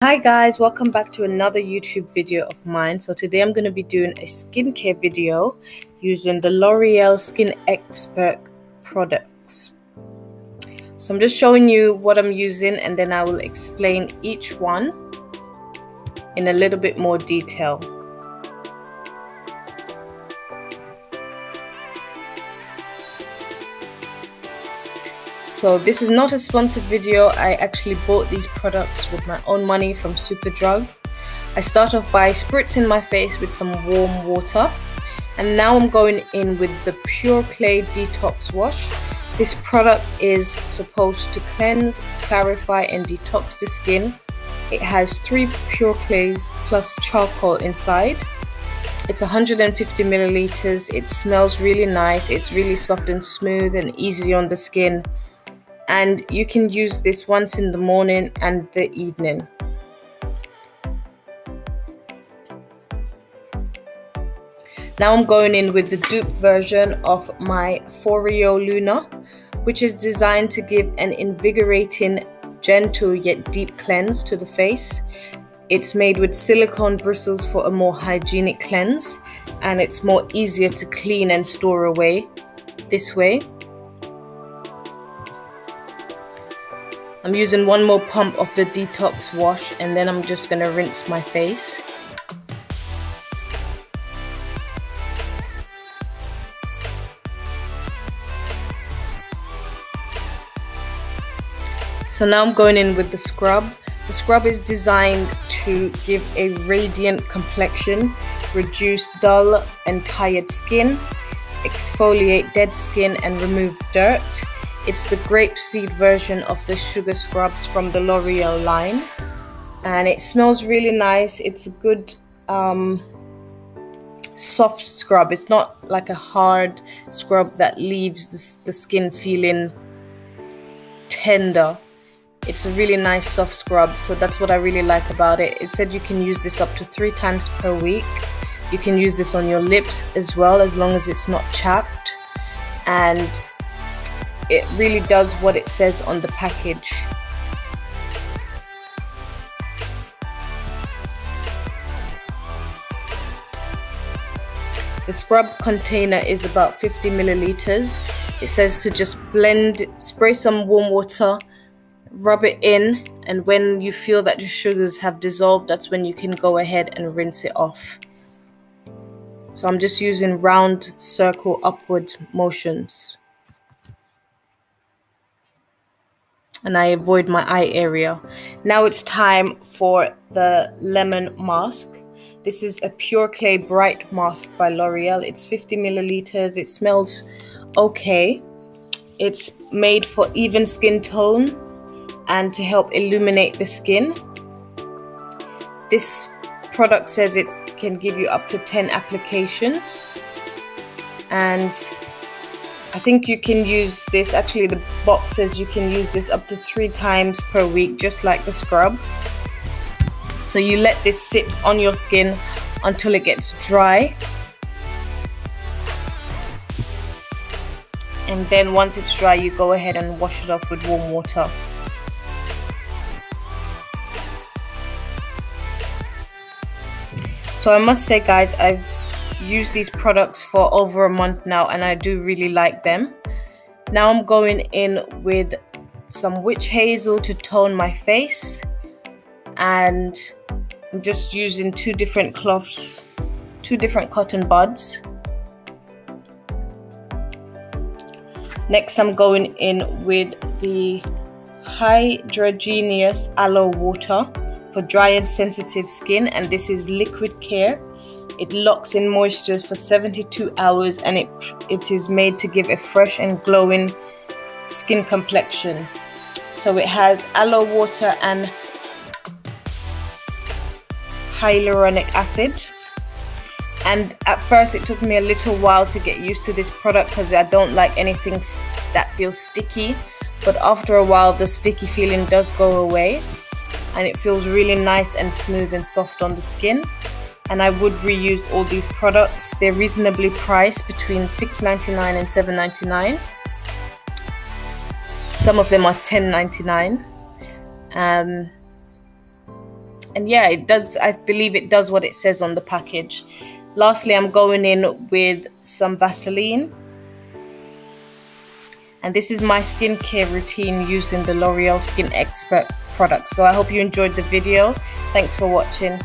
Hi guys, welcome back to another YouTube video of mine. So today I'm going to be doing a skincare video using the L'Oreal Skin Expert products. So I'm just showing you what I'm using and then I will explain each one in a little bit more detail. So this is not a sponsored video. I actually bought these products with my own money from Superdrug. I start off by spritzing my face with some warm water, and now I'm going in with the Pure Clay Detox Wash. This product is supposed to cleanse, clarify and detox the skin. It has 3 pure clays plus charcoal inside. It's 150 milliliters. It smells really nice. It's really soft and smooth and easy on the skin. And you can use this once in the morning and the evening. Now I'm going in with the dupe version of my Foreo Luna, which is designed to give an invigorating, gentle yet deep cleanse to the face. It's made with silicone bristles for a more hygienic cleanse, and it's more easier to clean and store away this way. I'm using one more pump of the detox wash and then I'm just going to rinse my face. So now I'm going in with the scrub. The scrub is designed to give a radiant complexion, reduce dull and tired skin, exfoliate dead skin and remove dirt. It's the grapeseed version of the sugar scrubs from the L'Oreal line, and it smells really nice. It's a good soft scrub. It's not like a hard scrub that leaves the skin feeling tender. It's a really nice soft scrub, so that's what I really like about it. It said you can use this up to 3 times per week. You can use this on your lips as well, as long as it's not chapped, and it really does what it says on the package. The scrub container is about 50 milliliters. It says to just blend, spray some warm water, rub it in, and when you feel that your sugars have dissolved, that's when you can go ahead and rinse it off. So I'm just using round circle upward motions. And I avoid my eye area. Now it's time for the lemon mask. This is a Pure Clay Bright Mask by L'Oreal. It's 50 milliliters. It smells okay. It's made for even skin tone and to help illuminate the skin. This product says it can give you up to 10 applications, and I think you can use this, actually the box says you can use this up to 3 times per week, just like the scrub. So you let this sit on your skin until it gets dry. And then once it's dry, you go ahead and wash it off with warm water. So I must say guys, I've used these products for over a month now and I do really like them. Now I'm going in with some witch hazel to tone my face, and I'm just using 2 different cloths, 2 different cotton buds. Next I'm going in with the Hydra Aloe Water for dry and sensitive skin, and this is liquid care. It locks in moisture for 72 hours and it is made to give a fresh and glowing skin complexion. So it has aloe water and hyaluronic acid. And at first it took me a little while to get used to this product because I don't like anything that feels sticky. But after a while the sticky feeling does go away and it feels really nice and smooth and soft on the skin. And I would reuse all these products. They're reasonably priced, between $6.99 and $7.99. Some of them are $10.99. And yeah, it does. I believe it does what it says on the package. Lastly, I'm going in with some Vaseline. And this is my skincare routine using the L'Oreal Skin Expert products. So I hope you enjoyed the video. Thanks for watching.